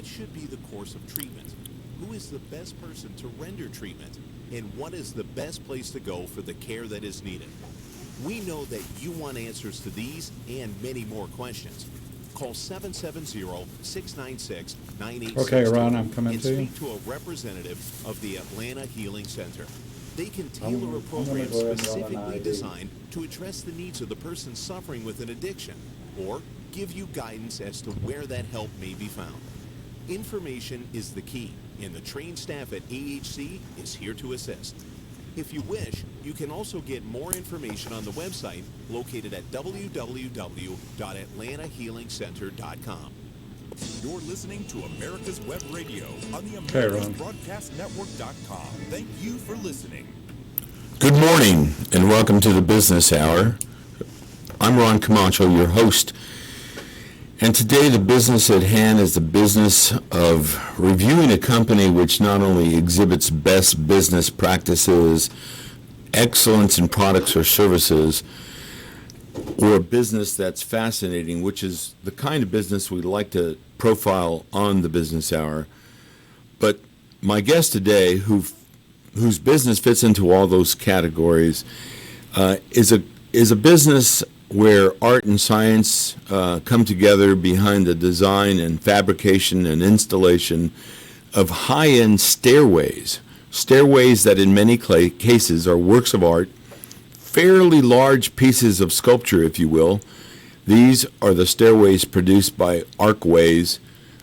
what should be the course of treatment? Who is the best person to render treatment? And what is the best place to go for the care that is needed? We know that you want answers to these and many more questions. Call 770-696-9862 Okay, Ron, I'm coming and to you. speak to a representative of the Atlanta Healing Center. They can tailor a I'm program gonna go ahead and run an specifically ID. designed to address the needs of the person suffering with an addiction, or give you guidance as to where that help may be found. Information is the key, and the trained staff at AHC is here to assist. If you wish, you can also get more information on the website located at www.atlantahealingcenter.com. You're listening to America's Web Radio on the Okay, Ron. AmericasBroadcastNetwork.com. Thank you for listening. Good morning and welcome to the Business Hour. I'm Ron Comacho, your host. And today the business at hand is the business of reviewing a company which not only exhibits best business practices, excellence in products or services, or a business that's fascinating, which is the kind of business we like to profile on the Business Hour. But my guest today, whose business fits into all those categories, is a business where art and science come together behind the design and fabrication and installation of high-end stairways that in many cases are works of art, fairly large pieces of sculpture, if you will. These are the stairways produced by Arcways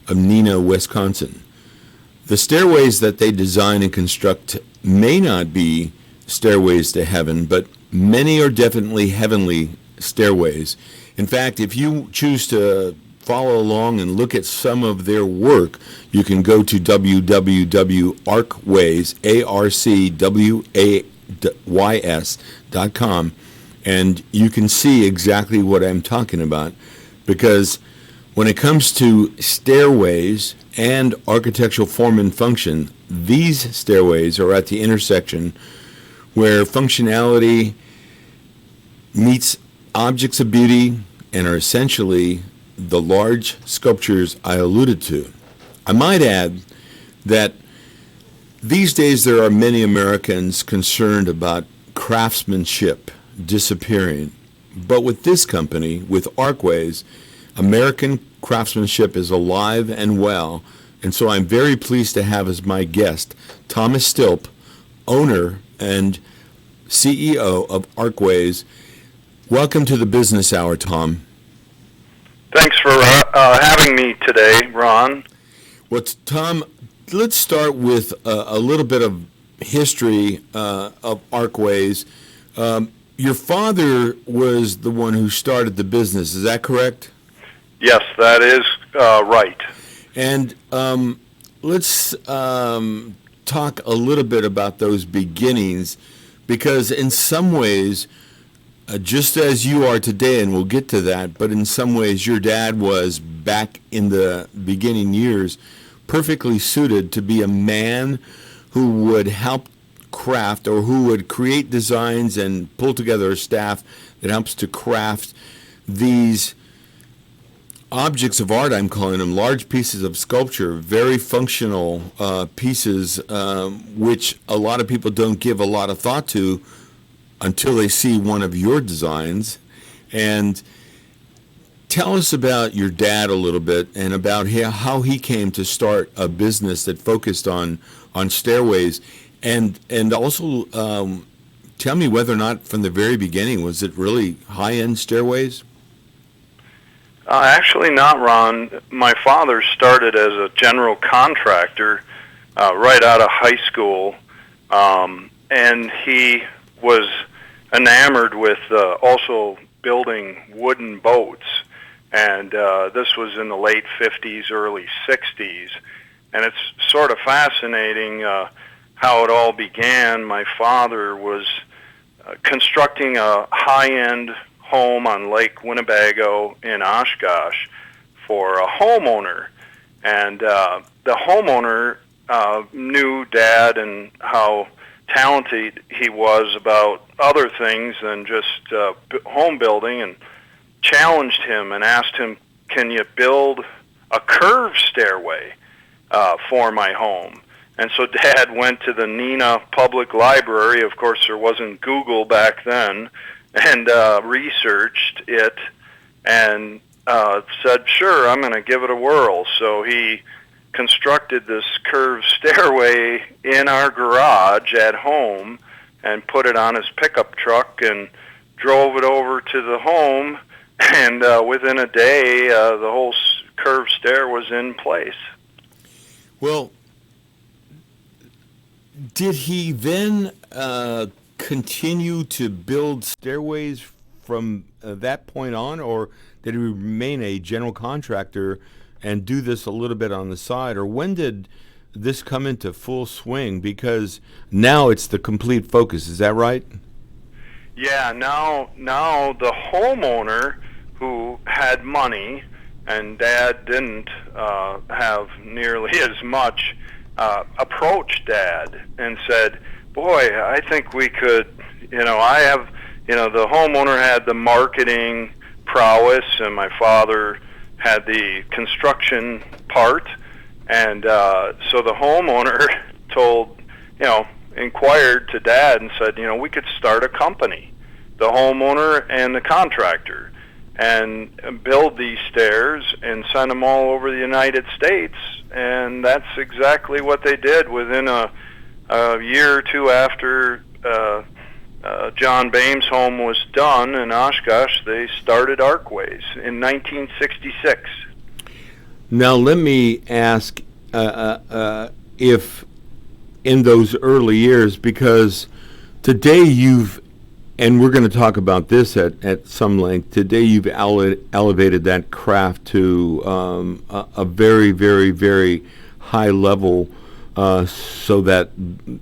of Neenah, Wisconsin. The stairways that they design and construct may not be stairways to heaven, but many are definitely heavenly stairways. In fact, if you choose to follow along and look at some of their work, you can go to www.arcways.com, and you can see exactly what I'm talking about. Because when it comes to stairways and architectural form and function, these stairways are at the intersection where functionality meets objects of beauty and are essentially the large sculptures I alluded to. I might add that these days there are many Americans concerned about craftsmanship disappearing. But with this company, with Arcways, American craftsmanship is alive and well. And so I'm very pleased to have as my guest Thomas Stilp, owner and CEO of Arcways. Welcome to the Business Hour, Tom. Thanks for having me today, Ron. Well, Tom, let's start with a little bit of history of Arcways. Your father was the one who started the business, is that correct? Yes, that is right. And let's talk a little bit about those beginnings, because in some ways, just as you are today, and we'll get to that, but in some ways your dad was, back in the beginning years, perfectly suited to be a man who would help craft, or who would create designs and pull together a staff that helps to craft these objects of art, I'm calling them, large pieces of sculpture, very functional pieces, which a lot of people don't give a lot of thought to until they see one of your designs. And tell us about your dad a little bit, and about how he came to start a business that focused on stairways, and also tell me whether or not from the very beginning was it really high-end stairways? Actually not, Ron. My father started as a general contractor right out of high school, and he was enamored with also building wooden boats. And this was in the late 50s, early 60s. And it's sort of fascinating how it all began. My father was constructing a high-end home on Lake Winnebago in Oshkosh for a homeowner. And the homeowner knew Dad and how talented he was about other things than just home building, and challenged him and asked him, can you build a curved stairway? for my home. And so Dad went to the Neenah Public Library. Of course, there wasn't Google back then, and researched it and said, sure, I'm going to give it a whirl. So he constructed this curved stairway in our garage at home and put it on his pickup truck and drove it over to the home, and within a day, the whole curved stair was in place. Well, did he then continue to build stairways from that point on, or did he remain a general contractor and do this a little bit on the side? Or when did this come into full swing? Because now it's the complete focus. Is that right? Yeah, now the homeowner who had money, and Dad didn't have nearly as much, approached Dad and said, boy, I think we could, the homeowner had the marketing prowess, and my father had the construction part, and so the homeowner inquired to Dad and said, we could start a company, the homeowner and the contractor, and build these stairs and send them all over the United States. And that's exactly what they did. Within a year or two after John Boehm's home was done in Oshkosh, they started Arcways in 1966. Now, let me ask if in those early years, because today and we're going to talk about this at some length, today you've elevated that craft to a very, very, very high level, so that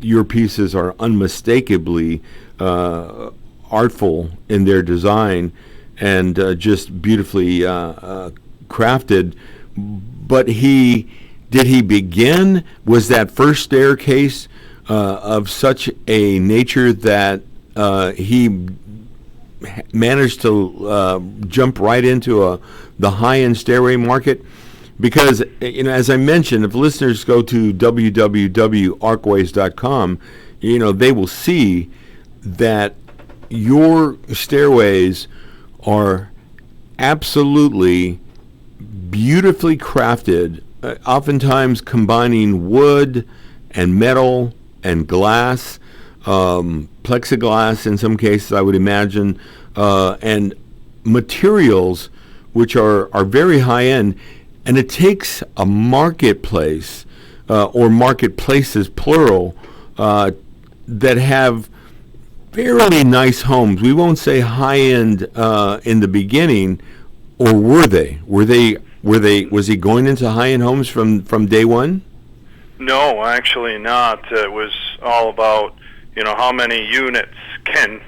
your pieces are unmistakably artful in their design and just beautifully crafted. But did he begin? Was that first staircase of such a nature that he managed to jump right into the high-end stairway market? Because, as I mentioned, if listeners go to www.arcways.com, they will see that your stairways are absolutely beautifully crafted, oftentimes combining wood and metal and glass, plexiglass in some cases, I would imagine, and materials which are very high-end. And it takes a marketplace, or marketplaces, plural, that have fairly nice homes. We won't say high-end in the beginning, or were they? Was he going into high-end homes from day one? No, actually not. It was all about, how many units can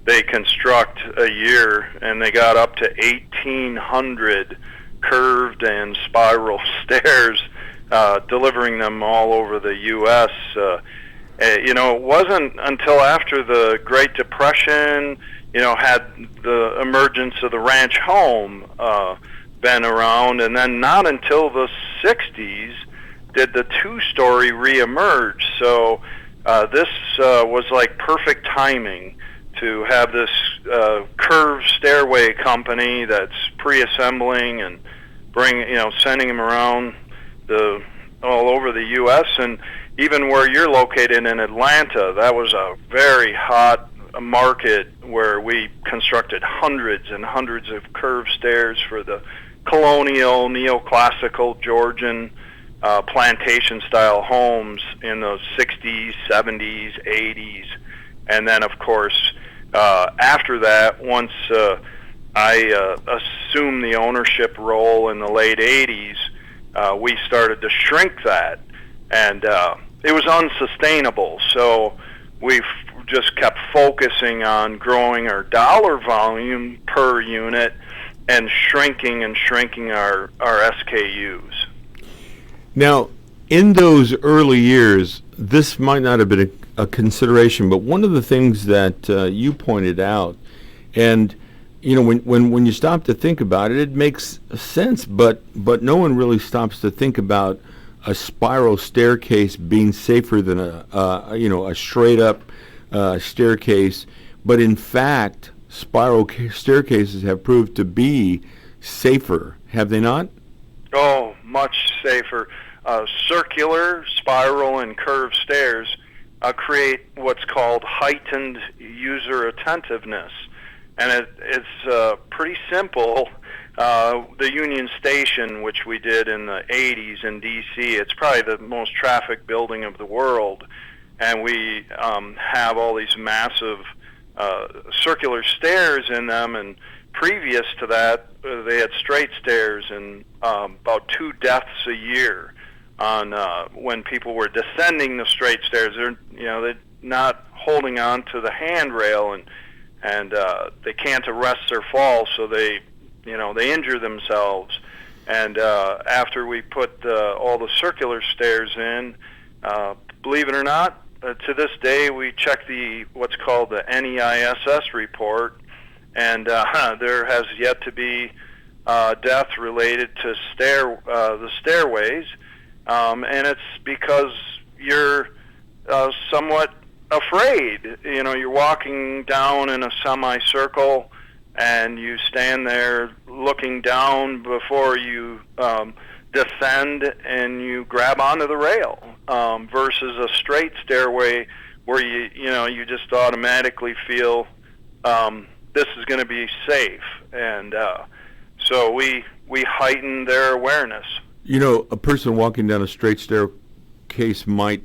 they construct a year, and they got up to 1,800 curved and spiral stairs, delivering them all over the U.S. It wasn't until after the Great Depression, had the emergence of the ranch home been around, and then not until the 60s did the two-story reemerge. So this was like perfect timing to have this curved stairway company that's pre-assembling and sending them around all over the U.S. and even where you're located in Atlanta. That was a very hot market where we constructed hundreds and hundreds of curved stairs for the colonial, neoclassical Georgian plantation-style homes in the 60s, 70s, 80s. And then, of course, after that, once I assumed the ownership role in the late 80s, we started to shrink that. And it was unsustainable. So we've just kept focusing on growing our dollar volume per unit and shrinking our SKUs. Now, in those early years, this might not have been a consideration, but one of the things that you pointed out, and when you stop to think about it, it makes sense, but no one really stops to think about a spiral staircase being safer than a straight up staircase, but in fact, spiral staircases have proved to be safer, have they not? Oh, much safer. Circular, spiral, and curved stairs create what's called heightened user attentiveness. And it's pretty simple. The Union Station, which we did in the 80s in D.C., it's probably the most trafficked building of the world. And we have all these massive circular stairs in them, and previous to that, they had straight stairs, and about 2 deaths a year on when people were descending the straight stairs. They're not holding on to the handrail, and they can't arrest their fall, so they injure themselves. And after we put all the circular stairs in, believe it or not, to this day we check what's called the NEISS report, and there has yet to be death related to the stairways, and it's because you're somewhat afraid. You're walking down in a semicircle, and you stand there looking down before you descend, and you grab onto the rail, versus a straight stairway where you just automatically feel this is going to be safe, and so we heighten their awareness. A person walking down a straight staircase might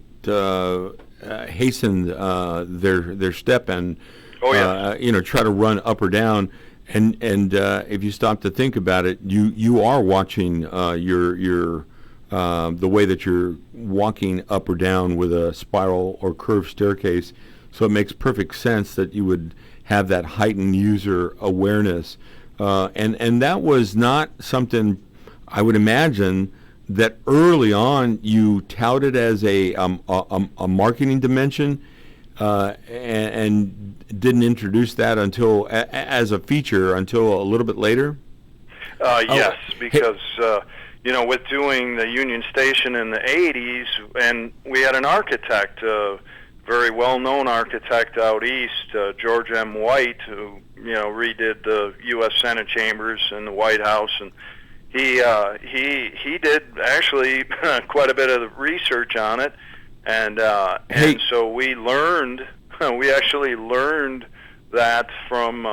hasten their step and try to run up or down, and if you stop to think about it, you are watching your the way that you're walking up or down with a spiral or curved staircase. So it makes perfect sense that you would have that heightened user awareness, and that was not something I would imagine that early on you touted as a marketing dimension, and didn't introduce that until as a feature until a little bit later. Yes, because with doing the Union Station in the 80s, and we had an architect, very well-known architect out east, George M. White, who redid the U.S. Senate chambers and the White House, and he did actually quite a bit of research on it, and so we actually learned that from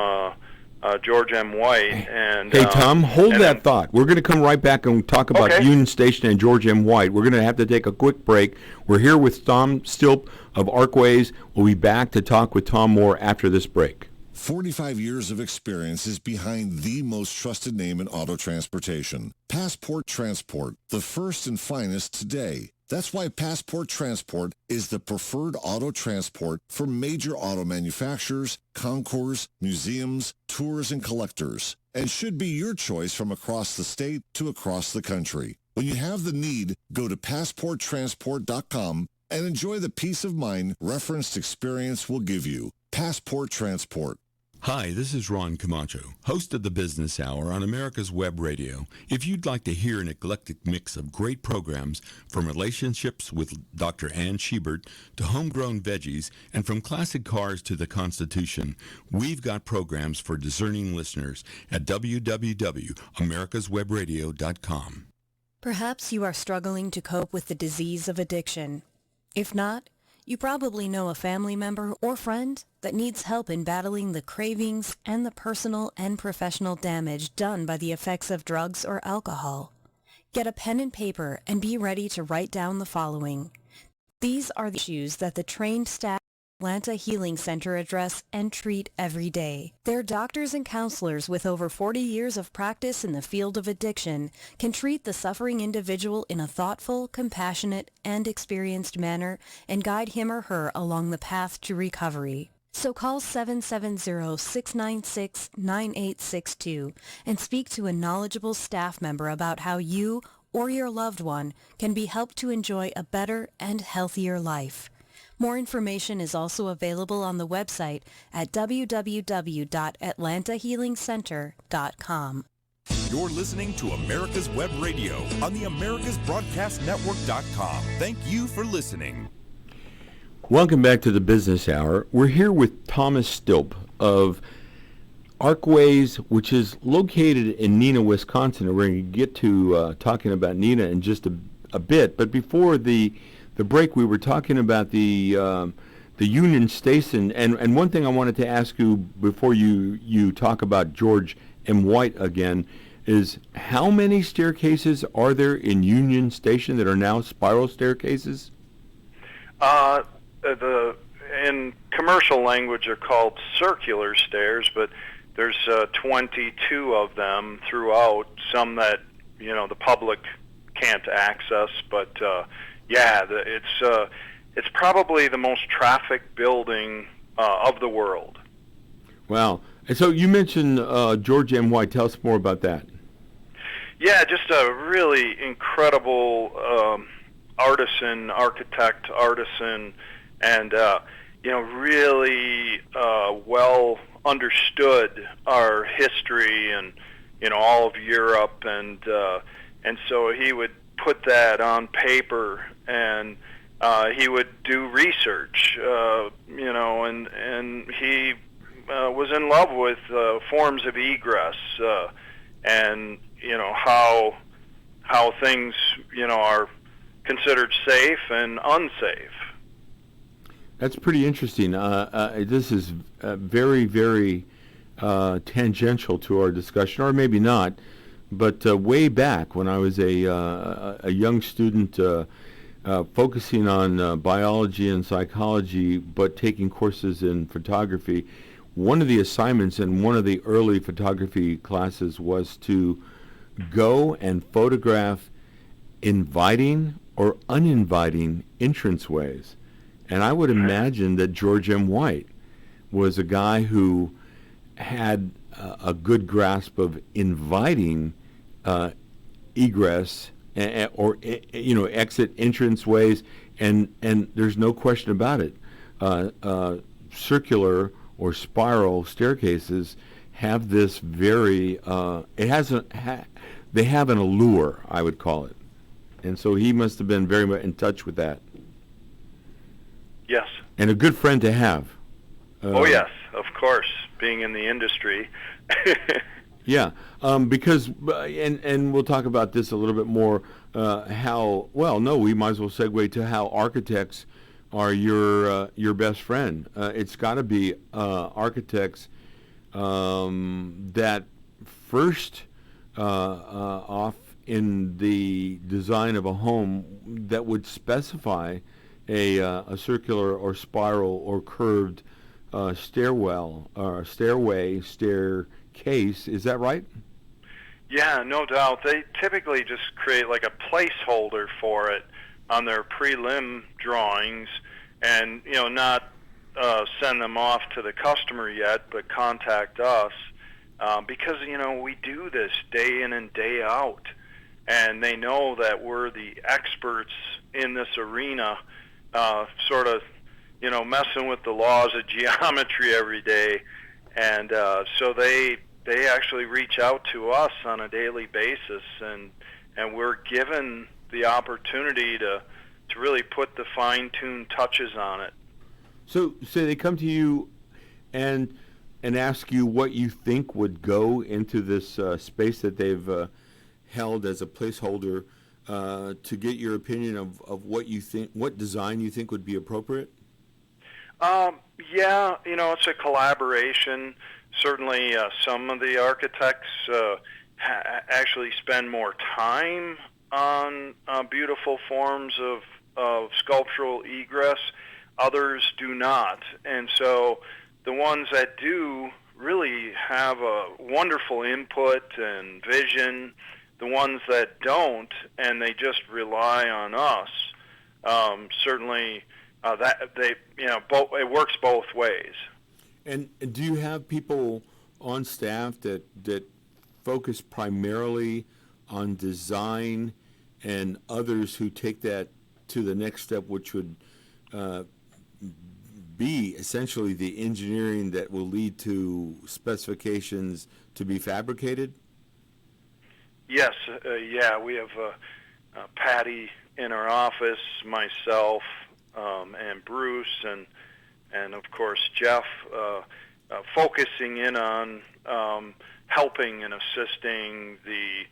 George M. White. And hey, Tom, hold that thought. We're going to come right back and talk about Union Station and George M. White. We're going to have to take a quick break. We're here with Tom Stilp of Arcways. We'll be back to talk with Tom more after this break. 45 years of experience is behind the most trusted name in auto transportation. Passport Transport, the first and finest today. That's why Passport Transport is the preferred auto transport for major auto manufacturers, concours, museums, tours, and collectors, and should be your choice from across the state to across the country. When you have the need, go to PassportTransport.com and enjoy the peace of mind referenced experience will give you. Passport Transport. Hi, this is Ron Comacho, host of the Business Hour on America's Web Radio. If you'd like to hear an eclectic mix of great programs, from relationships with Dr. Ann Schubert to homegrown veggies, and from classic cars to the Constitution, we've got programs for discerning listeners at www.americaswebradio.com. Perhaps you are struggling to cope with the disease of addiction. If not, you probably know a family member or friend that needs help in battling the cravings and the personal and professional damage done by the effects of drugs or alcohol. Get a pen and paper and be ready to write down the following. These are the issues that the trained staff at Atlanta Healing Center address and treat every day. Their doctors and counselors with over 40 years of practice in the field of addiction can treat the suffering individual in a thoughtful, compassionate, and experienced manner and guide him or her along the path to recovery. So call 770-696-9862 and speak to a knowledgeable staff member about how you or your loved one can be helped to enjoy a better and healthier life. More information is also available on the website at www.atlantahealingcenter.com. You're listening to America's Web Radio on the AmericasBroadcastNetwork.com. Thank you for listening. Welcome back to the Business Hour. We're here with Thomas Stilp of Arcways, which is located in Neenah, Wisconsin. And we're going to get to talking about Neenah in just a bit. But before the break, we were talking about the Union Station. And one thing I wanted to ask you before you talk about George M. White again is how many staircases are there in Union Station that are now spiral staircases? In commercial language, they're called circular stairs, but there's 22 of them throughout. Some that the public can't access, but it's probably the most trafficked building of the world. Wow! And so you mentioned George M. White. Tell us more about that. Yeah, just a really incredible architect, and really well understood our history and all of Europe, and so he would put that on paper, and he would do research, and he was in love with forms of egress, and how things are considered safe and unsafe. That's pretty interesting. This is very, very tangential to our discussion, or maybe not. But way back when I was a young student focusing on biology and psychology, but taking courses in photography, one of the assignments in one of the early photography classes was to go and photograph inviting or uninviting entranceways. And I would imagine that George M. White was a guy who had a good grasp of inviting egress or exit entranceways, and there's no question about it. Circular or spiral staircases have this very they have an allure, I would call it, and so he must have been very much in touch with that. Yes. And a good friend to have. Yes, of course, being in the industry. Yeah, because, and we'll talk about this a little bit more, we might as well segue to how architects are your best friend. It's got to be architects that first off in the design of a home that would specify a circular or spiral or curved stairwell or staircase. Is that right? Yeah, no doubt. They typically just create like a placeholder for it on their prelim drawings, and not send them off to the customer yet, but contact us because we do this day in and day out, and they know that we're the experts in this arena. Sort of, messing with the laws of geometry every day, and so they actually reach out to us on a daily basis, and we're given the opportunity to really put the fine-tuned touches on it. So they come to you and ask you what you think would go into this space that they've held as a placeholder. To get your opinion of what you think, what design you think would be appropriate? It's a collaboration. Certainly, some of the architects actually spend more time on beautiful forms of sculptural egress. Others do not. And so the ones that do really have a wonderful input and vision. The ones that don't, and they just rely on us, certainly it works both ways. And do you have people on staff that focus primarily on design, and others who take that to the next step, which would be essentially the engineering that will lead to specifications to be fabricated? Yes, yeah, we have Patty in our office, myself, and Bruce, and of course Jeff, focusing in on helping and assisting the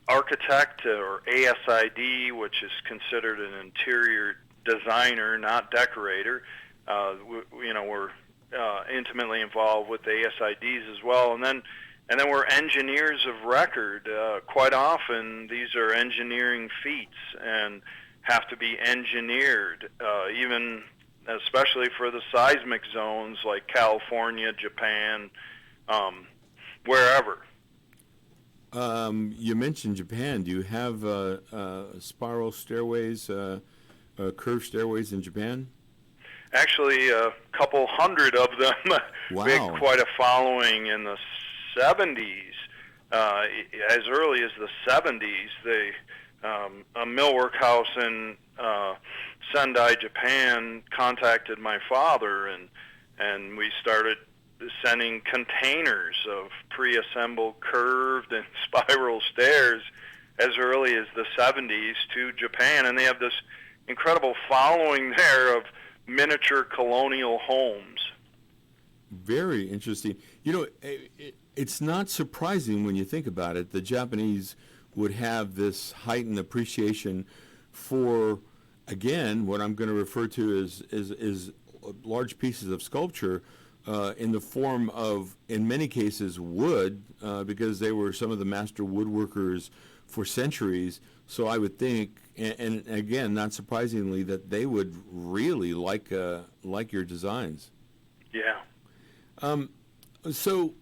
architect, or ASID, which is considered an interior designer, not decorator. We're intimately involved with the ASIDs as well, and then we're engineers of record. Quite often, these are engineering feats and have to be engineered, even especially for the seismic zones like California, Japan, wherever. You mentioned Japan. Do you have spiral stairways, curved stairways in Japan? Actually, a couple hundred of them. Wow. We had quite a following in the 70s. As early as the 70s, a millwork house in Sendai, Japan, contacted my father, and we started sending containers of pre-assembled curved and spiral stairs as early as the 70s to Japan, and they have this incredible following there of miniature colonial homes. Very interesting. You know, it's not surprising when you think about it. The Japanese would have this heightened appreciation for, again, what I'm going to refer to as large pieces of sculpture in the form of, in many cases, wood, because they were some of the master woodworkers for centuries. So I would think, and again, not surprisingly, that they would really like your designs. Yeah. So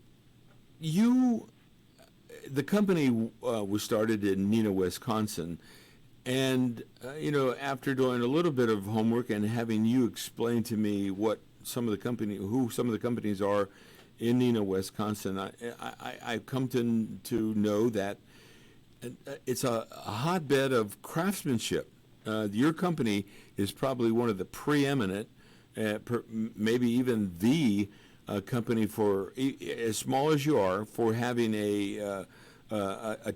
the company was started in Neenah, Wisconsin, and after doing a little bit of homework and having you explain to me who some of the companies are in Neenah, Wisconsin, I've come to know that it's a hotbed of craftsmanship. Your company is probably one of the preeminent, maybe even the company, for as small as you are, for having a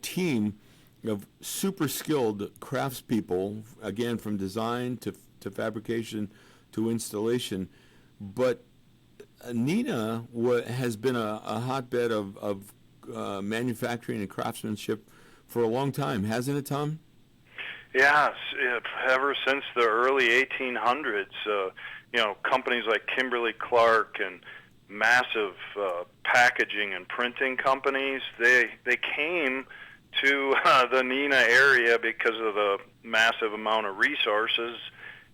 team of super skilled craftspeople, again, from design to fabrication to installation. But Neenah has been a hotbed of manufacturing and craftsmanship for a long time, hasn't it, Tom? Yes, ever since the early 1800s, companies like Kimberly-Clark and massive packaging and printing companies, they came to the Neenah area because of the massive amount of resources,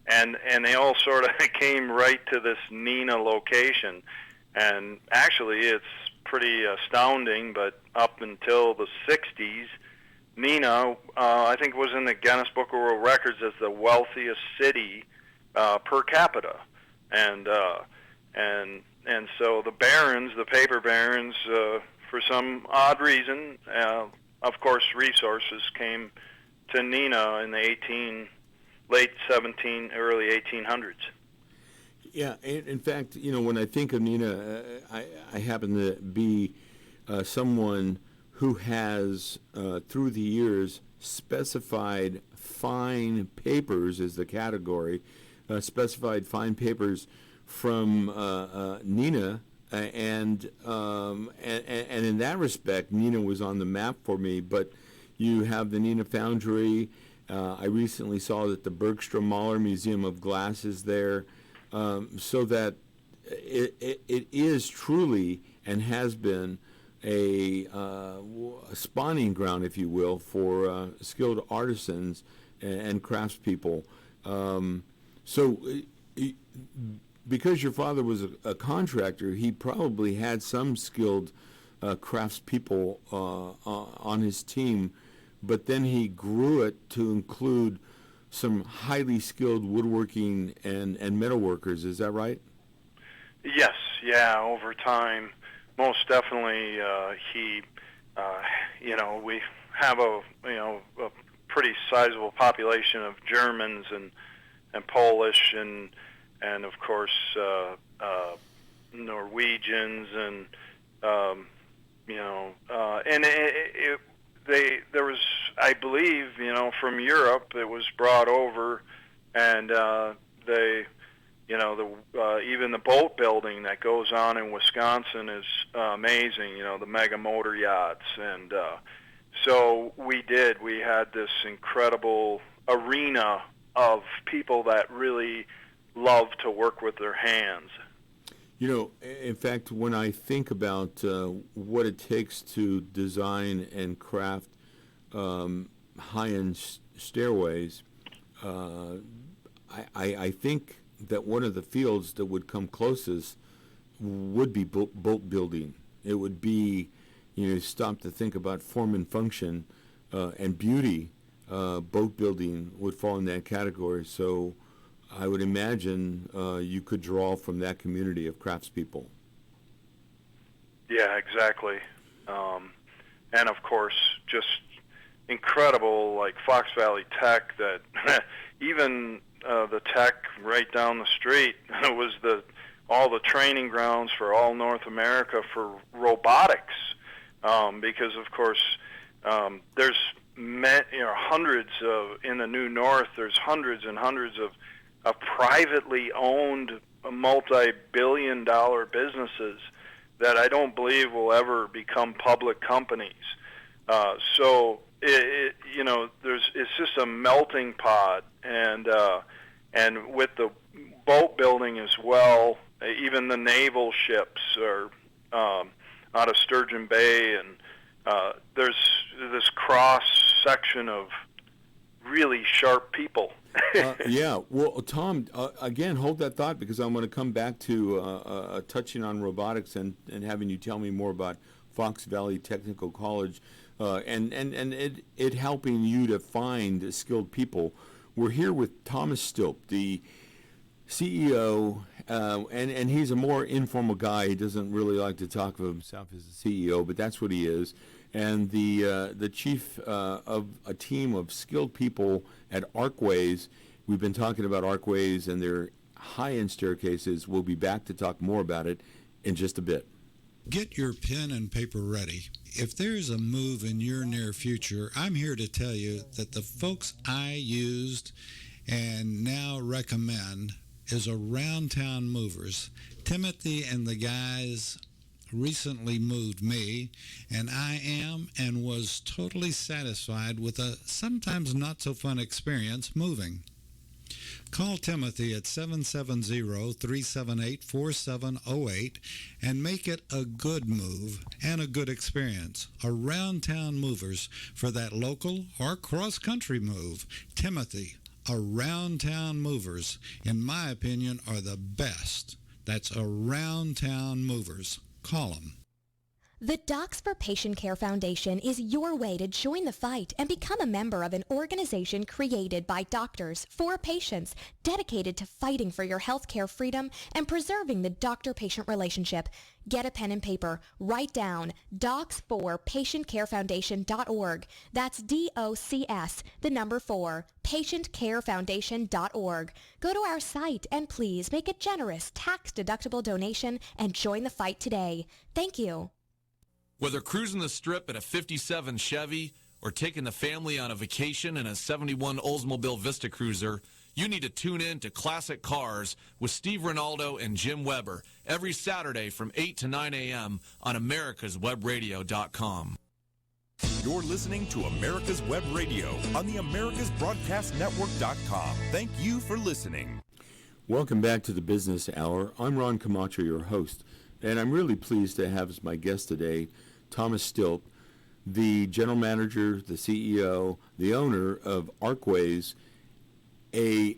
and they all sort of came right to this Neenah location. And actually, it's pretty astounding, but up until the 60s, Neenah, I think, was in the Guinness Book of World Records as the wealthiest city per capita, and so the barons, the paper barons, for some odd reason, of course, resources came to Neenah in the late 17, early 1800s. Yeah, in fact, when I think of Neenah, I happen to be someone who has, through the years, specified fine papers is the category, specified fine papers from Neenah, and in that respect, Neenah was on the map for me. But you have the Neenah Foundry. I recently saw that the Bergstrom Mahler Museum of Glass is there, so that it is truly and has been a spawning ground, if you will, for skilled artisans and craftspeople. Because your father was a contractor, he probably had some skilled craftspeople on his team, but then he grew it to include some highly skilled woodworking and metalworkers. Is that right? Yes, yeah, over time. Most definitely, we have a pretty sizable population of Germans and Polish and of course Norwegians and there was, I believe, from Europe, it was brought over, and they, even the boat building that goes on in Wisconsin is amazing. The mega motor yachts, and so we had this incredible arena of people that really love to work with their hands. In fact, when I think about what it takes to design and craft high-end stairways, I think that one of the fields that would come closest would be boat building. It would be, stop to think about form and function and beauty. Boat building would fall in that category. So I would imagine you could draw from that community of craftspeople. Yeah, exactly. And of course, just incredible, like Fox Valley Tech, that even the tech right down the street was all the training grounds for all North America for robotics, because of course there's hundreds of, in the New North, there's hundreds and hundreds of privately owned multi-billion-dollar businesses that I don't believe will ever become public companies. So it's just a melting pot, and with the boat building as well, even the naval ships are out of Sturgeon Bay, and there's this cross section of really sharp people. Yeah. Well, Tom, again, hold that thought, because I'm going to come back to touching on robotics and having you tell me more about Fox Valley Technical College and it helping you to find skilled people. We're here with Thomas Stilp, the CEO, and he's a more informal guy. He doesn't really like to talk of himself as a CEO, but that's what he is. And the chief of a team of skilled people at Arcways. We've been talking about Arcways and their high-end staircases. We'll be back to talk more about it in just a bit. Get your pen and paper ready. If there's a move in your near future, I'm here to tell you that the folks I used and now recommend is Around Town Movers. Timothy and the guys recently moved me, and I am and was totally satisfied with a sometimes not so fun experience moving. Call Timothy at 770-378-4708 and make it a good move and a good experience. Around Town Movers for that local or cross-country move. Timothy, Around Town Movers, in my opinion, are the best. That's Around Town Movers. Call them. The Docs for Patient Care Foundation is your way to join the fight and become a member of an organization created by doctors for patients, dedicated to fighting for your healthcare freedom and preserving the doctor-patient relationship. Get a pen and paper. Write down docs4patientcarefoundation.org. That's DOCS, the number 4, patientcarefoundation.org. Go to our site and please make a generous tax-deductible donation and join the fight today. Thank you. Whether cruising the strip in a 57 Chevy or taking the family on a vacation in a 71 Oldsmobile Vista Cruiser, you need to tune in to Classic Cars with Steve Ronaldo and Jim Weber every Saturday from 8 to 9 a.m. on americaswebradio.com. You're listening to America's Web Radio on the americasbroadcastnetwork.com. Thank you for listening. Welcome back to the Business Hour. I'm Ron Comacho, your host, and I'm really pleased to have as my guest today Thomas Stilp, the general manager, the CEO, the owner of Arcways, a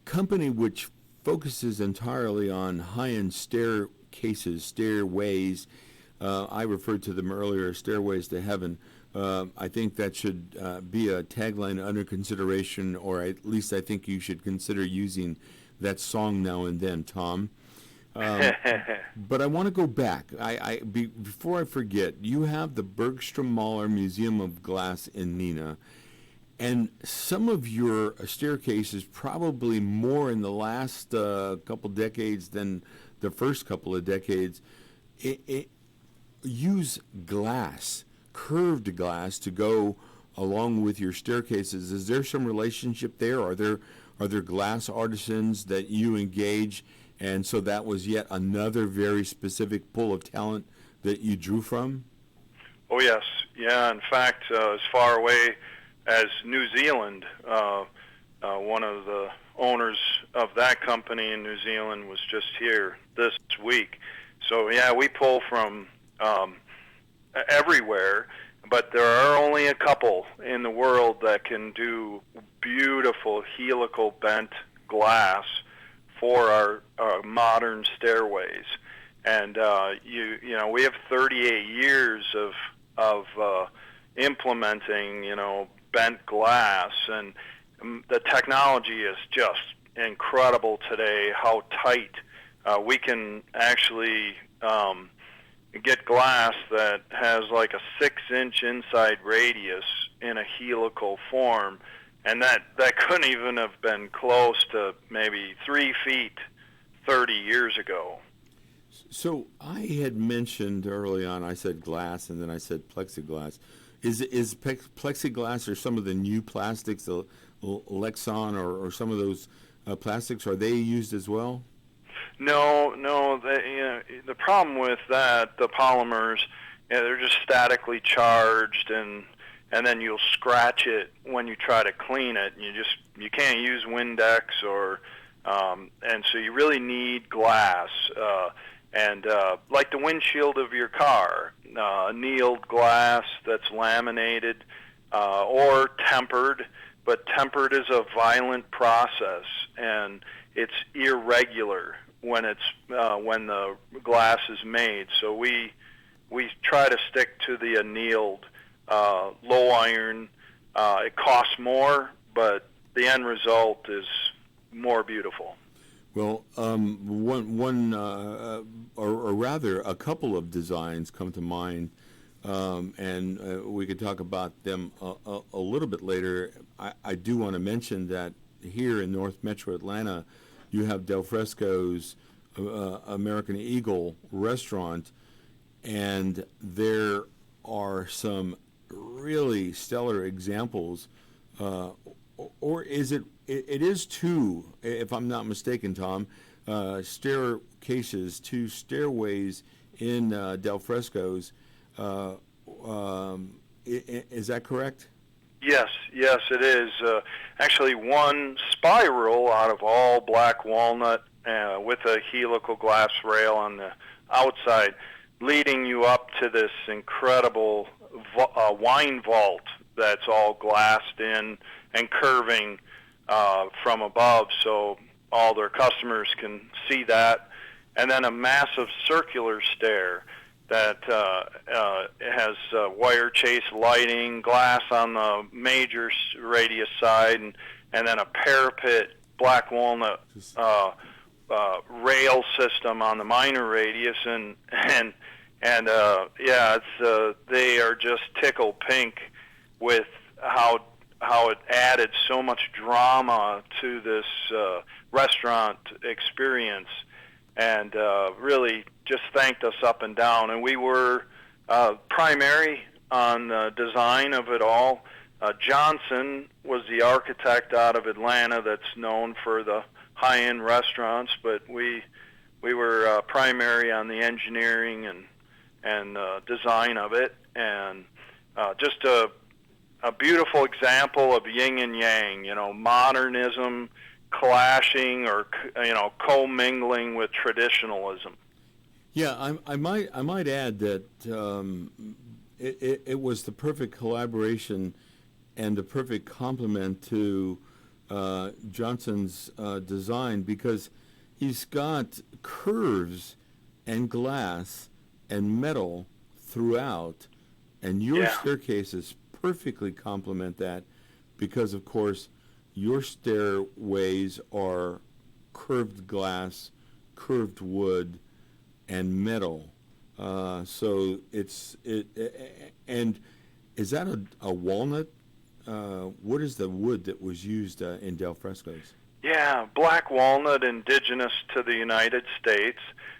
company which focuses entirely on high-end staircases, stairways. I referred to them earlier, stairways to heaven. I think that should be a tagline under consideration, or at least I think you should consider using that song now and then, Tom. But I want to go back. Before I forget, you have the Bergstrom Mahler Museum of Glass in Neenah, and some of your staircases, probably more in the last couple decades than the first couple of decades, it use glass. curved glass to go along with your staircases. Is there some relationship there? Are there glass artisans that you engage, and so that was yet another very specific pool of talent that you drew from? Oh, yes. Yeah, in fact, as far away as New Zealand, one of the owners of that company in New Zealand was just here this week. So, yeah, we pull from everywhere, but there are only a couple in the world that can do beautiful helical bent glass for our modern stairways. And you know, we have 38 years of implementing, you know, bent glass, and the technology is just incredible today. How tight we can actually get glass that has like a 6-inch inside radius in a helical form, and that couldn't even have been close to maybe 3 feet 30 years ago. So I had mentioned early on, I said glass, and then I said plexiglass. Is plexiglass or some of the new plastics, the Lexon or some of those plastics, are they used as well? No. The problem with that, the polymers, they're just statically charged, and then you'll scratch it when you try to clean it. You can't use Windex and so you really need glass. And like the windshield of your car, annealed glass that's laminated or tempered, but tempered is a violent process, and it's irregular when the glass is made. So we try to stick to the annealed, low iron. It costs more, but the end result is more beautiful. Well, or rather, a couple of designs come to mind, and we could talk about them a little bit later. I do want to mention that here in North Metro Atlanta, you have Del Fresco's American Eagle restaurant, and there are some really stellar examples, or is it? It is two, if I'm not mistaken, Tom, staircases, two stairways in Del Fresco's. Is that correct? Yes, it is. Actually, one spiral out of all black walnut with a helical glass rail on the outside, leading you up to this incredible wine vault that's all glassed in and curving from above, so all their customers can see that. And then a massive circular stair that has wire chase lighting, glass on the major radius side, and then a parapet black walnut rail system on the minor radius, and they are just tickle pink with how it added so much drama to this restaurant experience, and really just thanked us up and down. And we were primary on the design of it all. Johnson was the architect out of Atlanta that's known for the high-end restaurants, but we were primary on the engineering and design of it, and just a beautiful example of yin and yang, modernism clashing or commingling with traditionalism. Yeah, I might add that it was the perfect collaboration and the perfect complement to Johnson's design, because he's got curves and glass and metal throughout, and your staircases perfectly complement that, because of course your stairways are curved glass, curved wood, and metal. So and is that a walnut? What is the wood that was used in Del Fresco's? Yeah, black walnut, indigenous to the United States.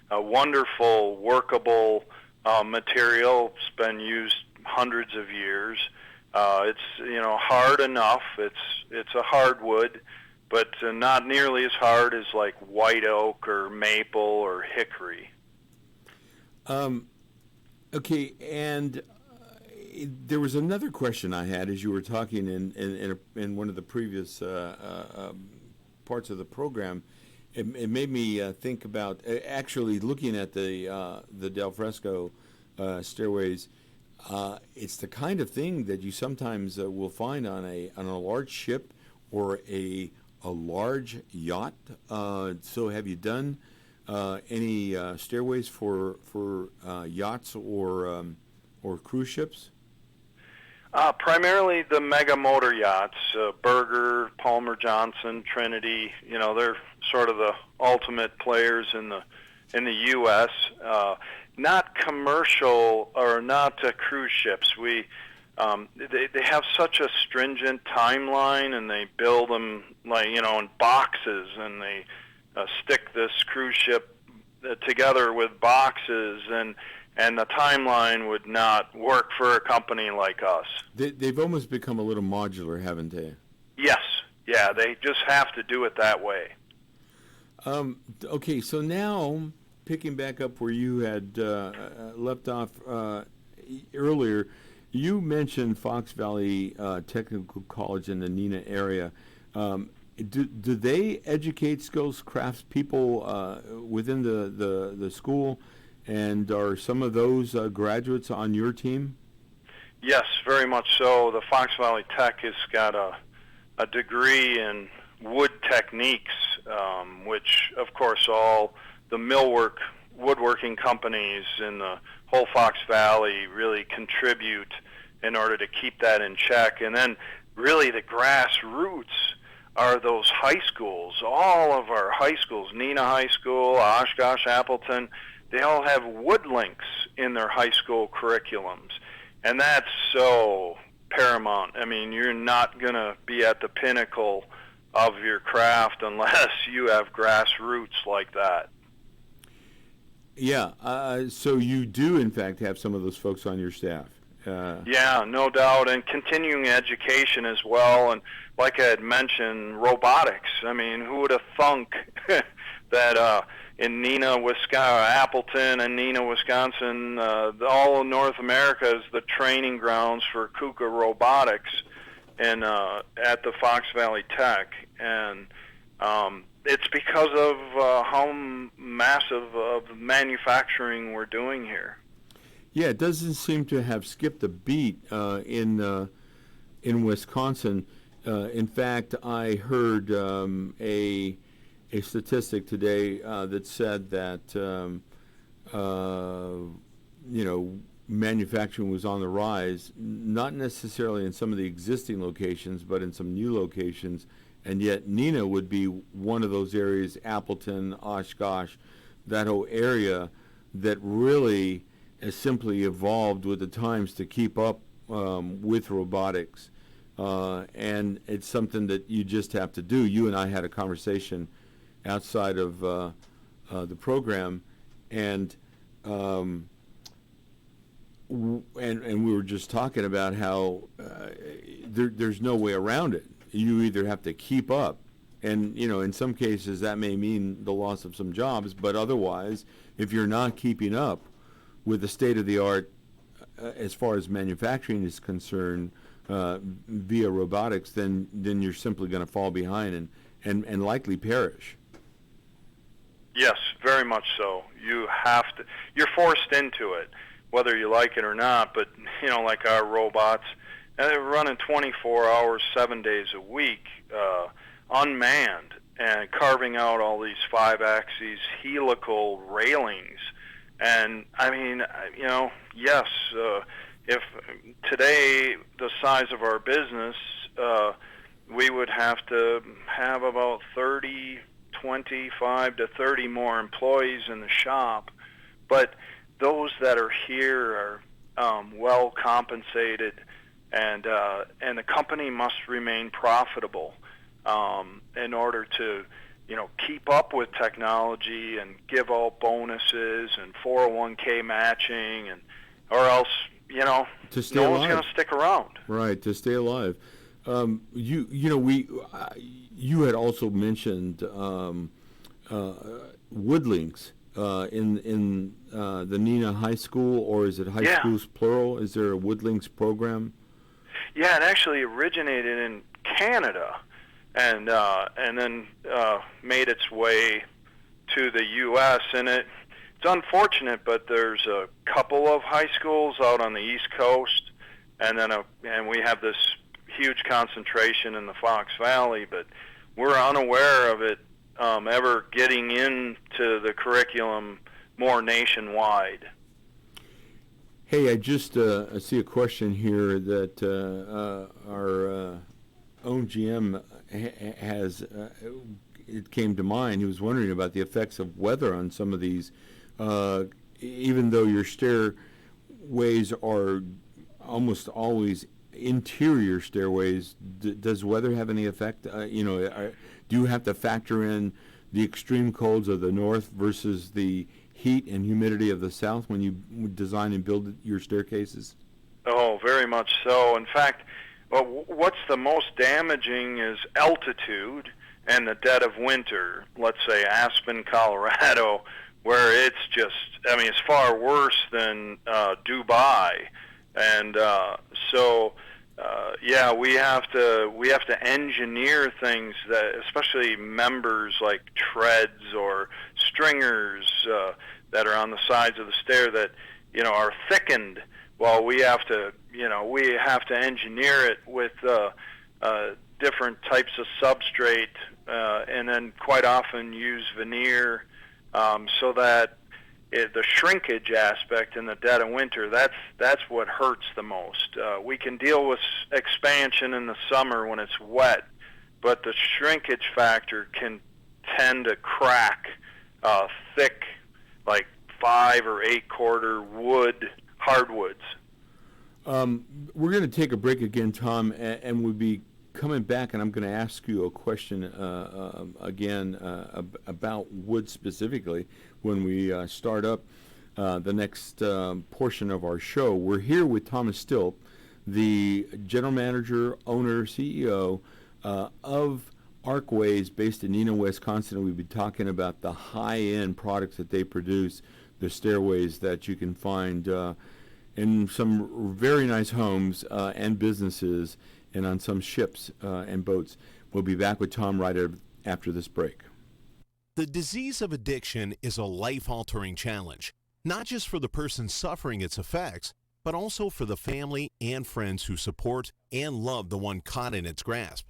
A wonderful, workable material. It's been used hundreds of years. It's hard enough. It's a hardwood, but not nearly as hard as like white oak or maple or hickory. Okay, and there was another question I had as you were talking in one of the previous parts of the program. It made me think about actually looking at the Del Fresco stairways. It's the kind of thing that you sometimes will find on a large ship or a large yacht. So have you done any stairways for yachts or cruise ships? Primarily the mega motor yachts, Berger, Palmer Johnson, Trinity. They're sort of the ultimate players in the U.S. Not commercial or not cruise ships. They have such a stringent timeline, and they build them in boxes, and they stick this cruise ship together with boxes, and the timeline would not work for a company like us. They've almost become a little modular, haven't they? Yes. Yeah, they just have to do it that way. Okay, so now picking back up where you had left off earlier, you mentioned Fox Valley Technical College in the Neenah area. Do they educate skills crafts people within the school? And are some of those graduates on your team? Yes, very much so. The Fox Valley Tech has got a degree in wood techniques, which, of course, all the woodworking companies in the whole Fox Valley really contribute in order to keep that in check. And then really the grassroots are those high schools. All of our high schools, Neenah High School, Oshkosh, Appleton, they all have wood links in their high school curriculums. And that's so paramount. I mean, you're not going to be at the pinnacle of your craft unless you have grassroots like that. Yeah, so you do, in fact, have some of those folks on your staff. Yeah, no doubt, and continuing education as well. And like I had mentioned, robotics. I mean, who would have thunk that in Neenah, Appleton and Neenah, Wisconsin, all of North America is the training grounds for KUKA robotics and at the Fox Valley Tech. And it's because of how massive of manufacturing we're doing here. Yeah, it doesn't seem to have skipped a beat in Wisconsin. In fact, I heard a statistic today that said that manufacturing was on the rise, not necessarily in some of the existing locations, but in some new locations, and yet Neenah would be one of those areas, Appleton, Oshkosh, that whole area that really has simply evolved with the times to keep up with robotics. And it's something that you just have to do. You and I had a conversation outside of the program, and we were just talking about how there's no way around it. You either have to keep up, and in some cases that may mean the loss of some jobs, but otherwise, if you're not keeping up with the state of the art as far as manufacturing is concerned via robotics, then you're simply going to fall behind and likely perish. Yes, very much so. You're forced into it, whether you like it or not. But like our robots, they're running 24 hours, 7 days a week, unmanned, and carving out all these 5-axis helical railings. And I mean, yes, if today the size of our business, we would have to have about 25 to 30 more employees in the shop. But those that are here are well compensated, and the company must remain profitable in order to keep up with technology and give out bonuses and 401k matching, or else to stay no alive. one's going to stick around. Right, to stay alive. You had also mentioned woodlinks in the Neenah High School, or is it high schools plural? Is there a woodlinks program? Yeah, it actually originated in Canada, and then made its way to the U.S. And it's unfortunate, but there's a couple of high schools out on the East Coast, and we have this huge concentration in the Fox Valley, but we're unaware of it ever getting into the curriculum more nationwide. Hey, I just I see a question here that our own GM has. It came to mind. He was wondering about the effects of weather on some of these. Even though your stairways are almost always interior stairways, does weather have any effect? Do you have to factor in the extreme colds of the north versus the heat and humidity of the south when you design and build your staircases? Oh, very much so. In fact, what's the most damaging is altitude and the dead of winter. Let's say Aspen, Colorado, where it's just, it's far worse than Dubai. And we have to engineer things that, especially members like treads or stringers that are on the sides of the stair that are thickened. Well, we have to engineer it with different types of substrate, and then quite often use veneer, so that the shrinkage aspect in the dead of winter, that's what hurts the most. We can deal with expansion in the summer when it's wet, but the shrinkage factor can tend to crack thick, like 5 or 8 quarter wood hardwoods. We're going to take a break again, Tom, and we'll be coming back, and I'm going to ask you a question again about wood specifically when we start up the next portion of our show. We're here with Thomas Stilp, the general manager, owner, CEO of Arcways, based in Neenah, Wisconsin. And we've been talking about the high-end products that they produce, the stairways that you can find in some very nice homes and businesses, and on some ships and boats. We'll be back with Tom right after this break. The disease of addiction is a life-altering challenge, not just for the person suffering its effects, but also for the family and friends who support and love the one caught in its grasp.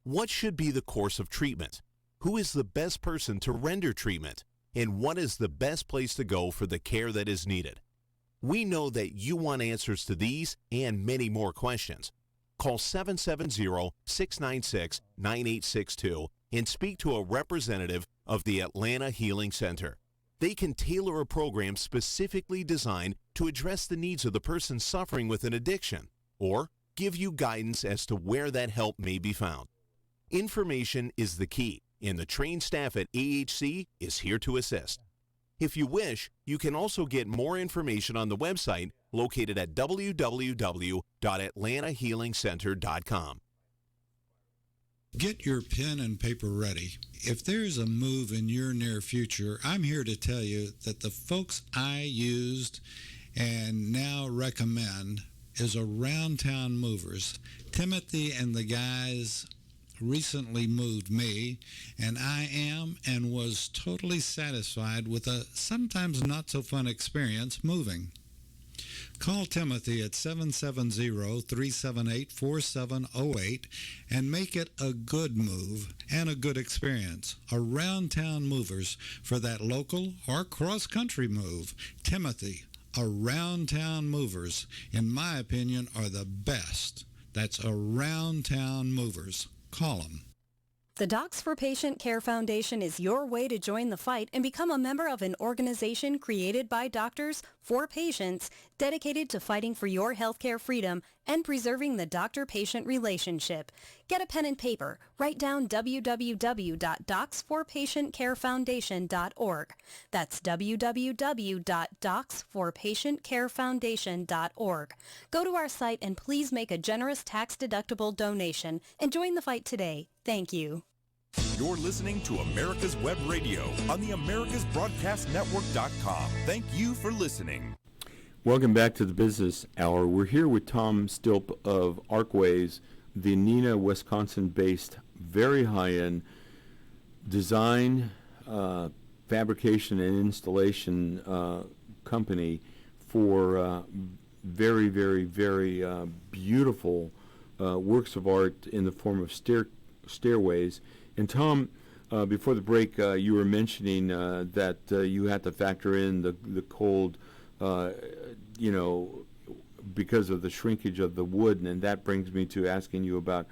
What should be the course of treatment? Who is the best person to render treatment? And what is the best place to go for the care that is needed? We know that you want answers to these and many more questions. Call 770-696-9862 and speak to a representative of the Atlanta Healing Center. They can tailor a program specifically designed to address the needs of the person suffering with an addiction, or give you guidance as to where that help may be found. Information is the key, and the trained staff at AHC is here to assist. If you wish, you can also get more information on the website located at www.atlantahealingcenter.com. Get your pen and paper ready. If there's a move in your near future, I'm here to tell you that the folks I used and now recommend is Around Town Movers. Timothy and the guys recently moved me, and I am and was totally satisfied with a sometimes not so fun experience moving. Call Timothy at 770-378-4708 and make it a good move and a good experience. Around Town Movers for that local or cross-country move. Timothy, Around Town Movers, in my opinion, are the best. That's Around Town Movers. Call them. The Docs for Patient Care Foundation is your way to join the fight and become a member of an organization created by doctors for patients dedicated to fighting for your healthcare freedom and preserving the doctor-patient relationship. Get a pen and paper. Write down www.docs4patientcarefoundation.org. That's www.docs4patientcarefoundation.org. Go to our site and please make a generous tax-deductible donation and join the fight today. Thank you. You're listening to America's Web Radio on the AmericasBroadcastNetwork.com. Thank you for listening. Welcome back to the Business Hour. We're here with Tom Stilp of Arcways, the Neenah, Wisconsin-based, very high-end design, fabrication, and installation company for very, very, very beautiful works of art in the form of stairways. And Tom, before the break, you were mentioning that you had to factor in the cold, because of the shrinkage of the wood, and that brings me to asking you about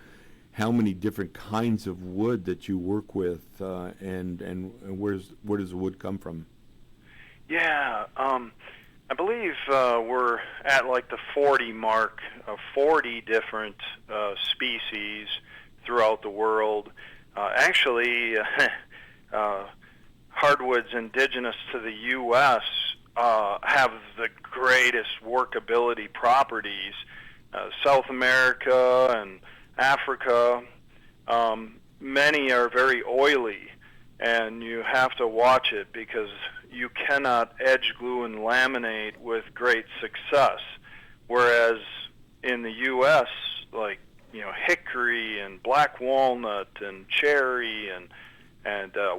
how many different kinds of wood that you work with, and where does the wood come from? Yeah, I believe we're at like the 40 mark of 40 different species throughout the world. Actually, hardwoods indigenous to the U.S. Have the greatest workability properties. South America and Africa, many are very oily, and you have to watch it because you cannot edge glue and laminate with great success. Whereas in the U.S., like hickory and black walnut and cherry and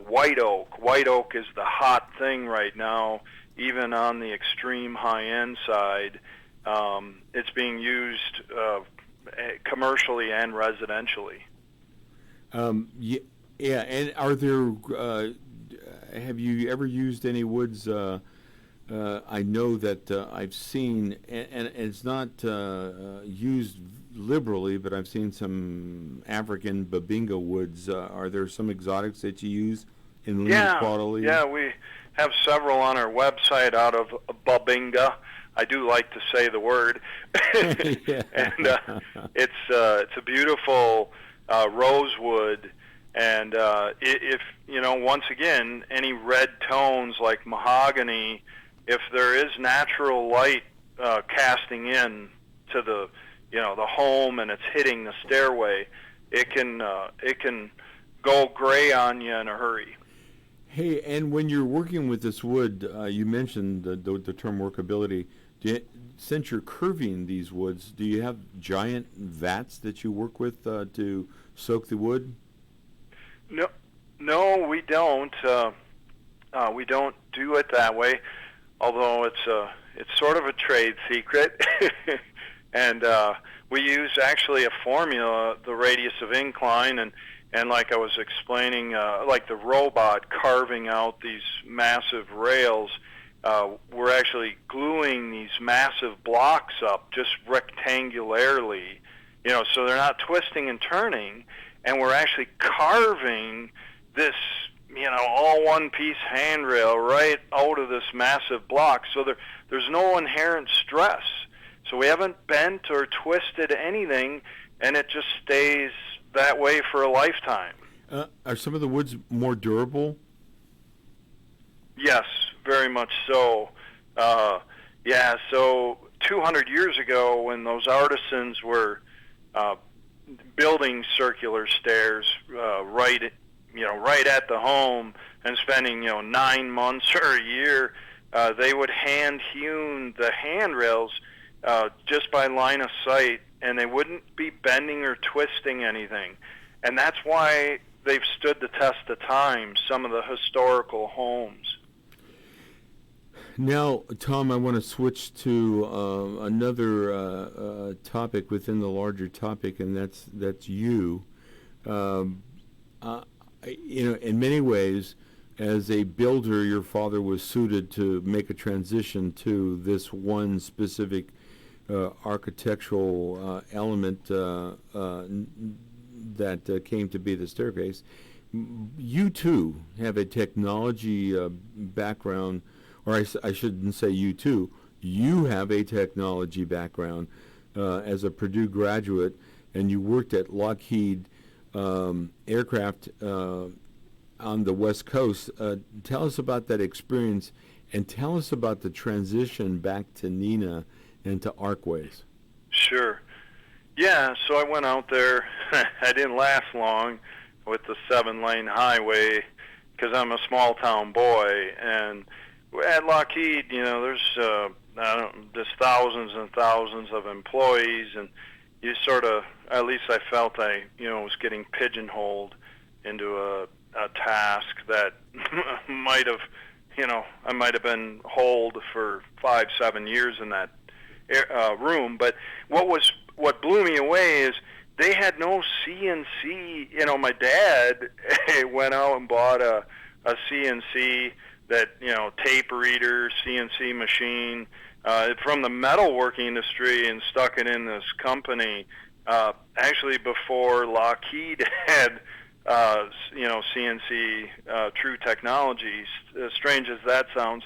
white oak. White oak is the hot thing right now, even on the extreme high-end side. It's being used commercially and residentially. Yeah, and are there? Have you ever used any woods? I know that I've seen, and it's not used liberally, but I've seen some African babinga woods. Are there some exotics that you use in limited quality? Yeah, we have several on our website out of babinga. I do like to say the word. And it's a beautiful rosewood, and if once again, any red tones like mahogany, if there is natural light casting in to the the home and it's hitting the stairway, it can go gray on you in a hurry. Hey, and when you're working with this wood, you mentioned the term workability. Since you're curving these woods, do you have giant vats that you work with to soak the wood? No, we don't. We don't do it that way, although it's sort of a trade secret. And we use actually a formula, the radius of incline, and like I was explaining, like the robot carving out these massive rails, we're actually gluing these massive blocks up just rectangularly, so they're not twisting and turning, and we're actually carving this, all one-piece handrail right out of this massive block, so there's no inherent stress. So we haven't bent or twisted anything, and it just stays that way for a lifetime. Are some of the woods more durable? Yes, very much so. So 200 years ago, when those artisans were building circular stairs right at the home and spending 9 months or a year, they would hand hewn the handrails just by line of sight, and they wouldn't be bending or twisting anything. And that's why they've stood the test of time, some of the historical homes. Now, Tom, I want to switch to another topic within the larger topic, and that's you. In many ways, as a builder, your father was suited to make a transition to this one specific architectural element that came to be the staircase. You too have a technology background, or I shouldn't say you too. You have a technology background. as a Purdue graduate, and you worked at Lockheed Aircraft on the West Coast. Tell us about that experience, and tell us about the transition back to Neenah and to Arcways. Sure. Yeah, so I went out there. I didn't last long with the 7-lane highway because I'm a small-town boy. And at Lockheed, there's just thousands and thousands of employees, and you sort of, at least I felt I was getting pigeonholed into a task that might have, I might have been holed for 5-7 years in that room. But what blew me away is they had no CNC. My dad went out and bought a CNC that, tape reader, CNC machine from the metalworking industry and stuck it in this company. Actually, before Lockheed had, CNC true technologies, as strange as that sounds.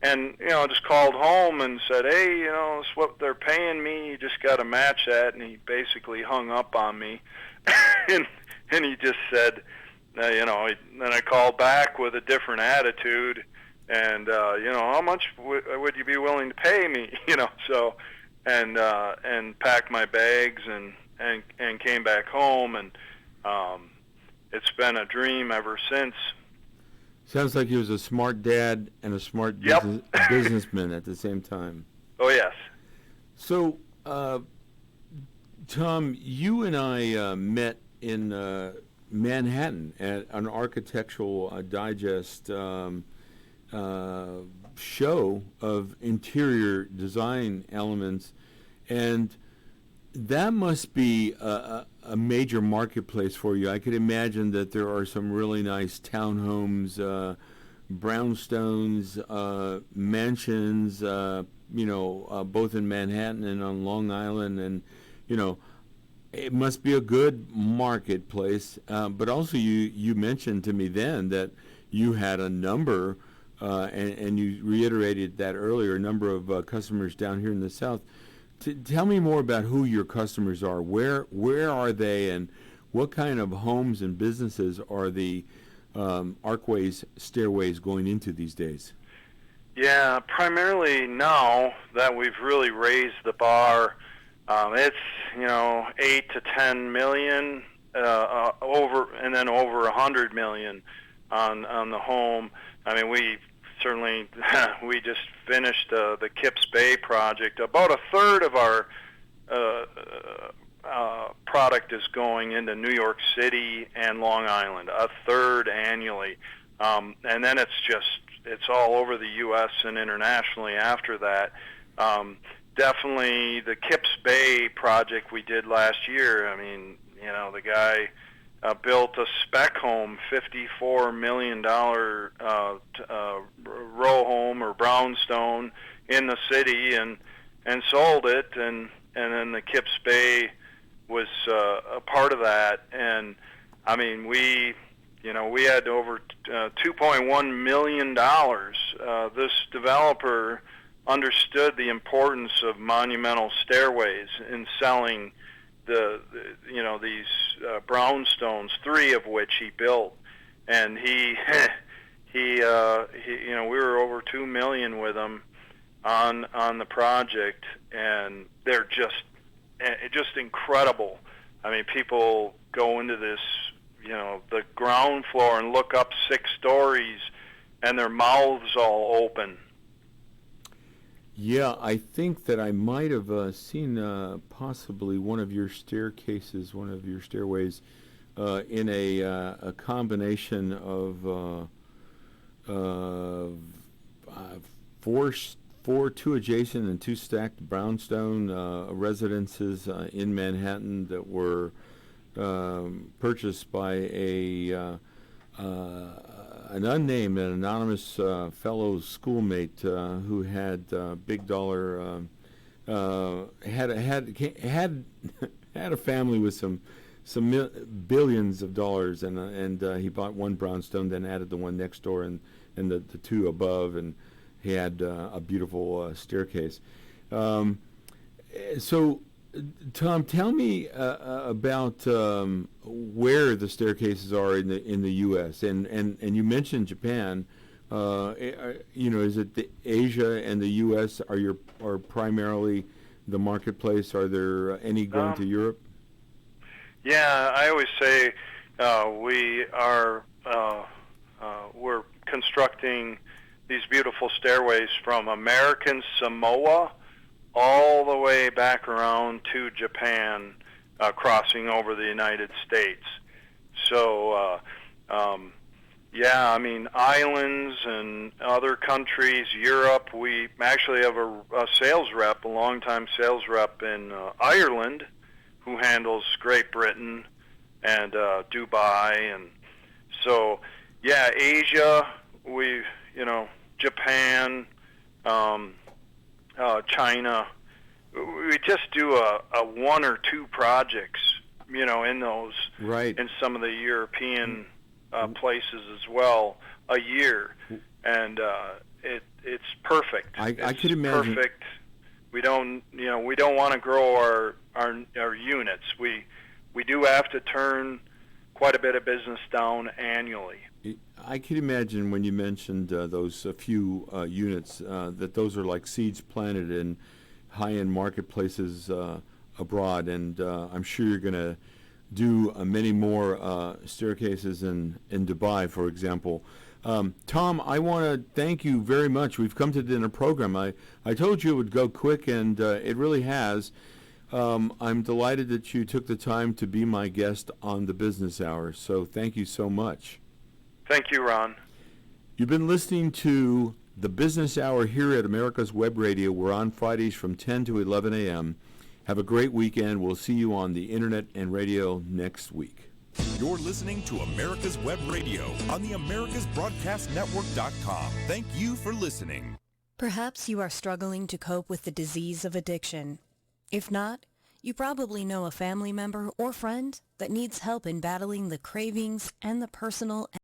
And, I just called home and said, hey, it's what they're paying me. You just got to match that. And he basically hung up on me. and he just said, then I called back with a different attitude. And, how much would you be willing to pay me? And packed my bags and came back home. And it's been a dream ever since. Sounds like he was a smart dad and a smart businessman at the same time. Oh, yes. So, Tom, you and I met in Manhattan at an Architectural Digest show of interior design elements, and that must be a major marketplace for you. I could imagine that there are some really nice townhomes, brownstones, mansions, both in Manhattan and on Long Island, and it must be a good marketplace. But also, you mentioned to me then that you had a number, and you reiterated that earlier, a number of customers down here in the South. Tell me more about who your customers are. Where are they, and what kind of homes and businesses are the Arcways stairways going into these days? Yeah, primarily now that we've really raised the bar, it's 8 to 10 million over, and then over 100 million on the home. I mean, we certainly we just finished the Kips Bay project. About a third of our product is going into New York City and Long Island, a third annually, and then it's all over the U.S. and internationally after that. Definitely the Kips Bay project we did last year. I mean, the guy built a spec home, $54 million row home or brownstone in the city, and sold it, and then the Kips Bay was a part of that. And I mean, we had over $2.1 million. This developer understood the importance of monumental stairways in selling these brownstones, 3 of which he built, and he we were over $2 million with him on the project, and they're just incredible. I mean, people go into this, the ground floor and look up 6 stories, and their mouths all open. Yeah, I think that I might have seen possibly one of your staircases, one of your stairways, in a combination of 2 adjacent and 2 stacked brownstone residences in Manhattan that were purchased by an unnamed and anonymous fellow schoolmate who had big dollar had a family with some billions of dollars, and he bought one brownstone, then added the one next door and the 2 above, and he had a beautiful staircase. So Tom, tell me about where the staircases are in the U.S. and you mentioned Japan. Is it Asia and the U.S. are primarily the marketplace? Are there any going to Europe? Yeah, I always say we're constructing these beautiful stairways from American Samoa all the way back around to Japan, crossing over the United States. So, islands and other countries, Europe. We actually have a sales rep, a longtime sales rep in Ireland, who handles Great Britain and Dubai, and so Asia. Japan, China. We just do a one or two projects, in those, right, in some of the European places as well, a year, and it's perfect. I could imagine. Perfect. We don't want to grow our units. We do have to turn quite a bit of business down annually. I could imagine when you mentioned those few units that those are like seeds planted in high-end marketplaces abroad, and I'm sure you're going to do many more staircases in Dubai, for example. Tom, I want to thank you very much. We've come to the end of the program. I told you it would go quick, and it really has. I'm delighted that you took the time to be my guest on the Business Hour, so thank you so much. Thank you, Ron. You've been listening to the Business Hour here at America's Web Radio. We're on Fridays from 10 to 11 a.m. Have a great weekend. We'll see you on the internet and radio next week. You're listening to America's Web Radio on the AmericasBroadcastNetwork.com. Thank you for listening. Perhaps you are struggling to cope with the disease of addiction. If not, you probably know a family member or friend that needs help in battling the cravings and the personal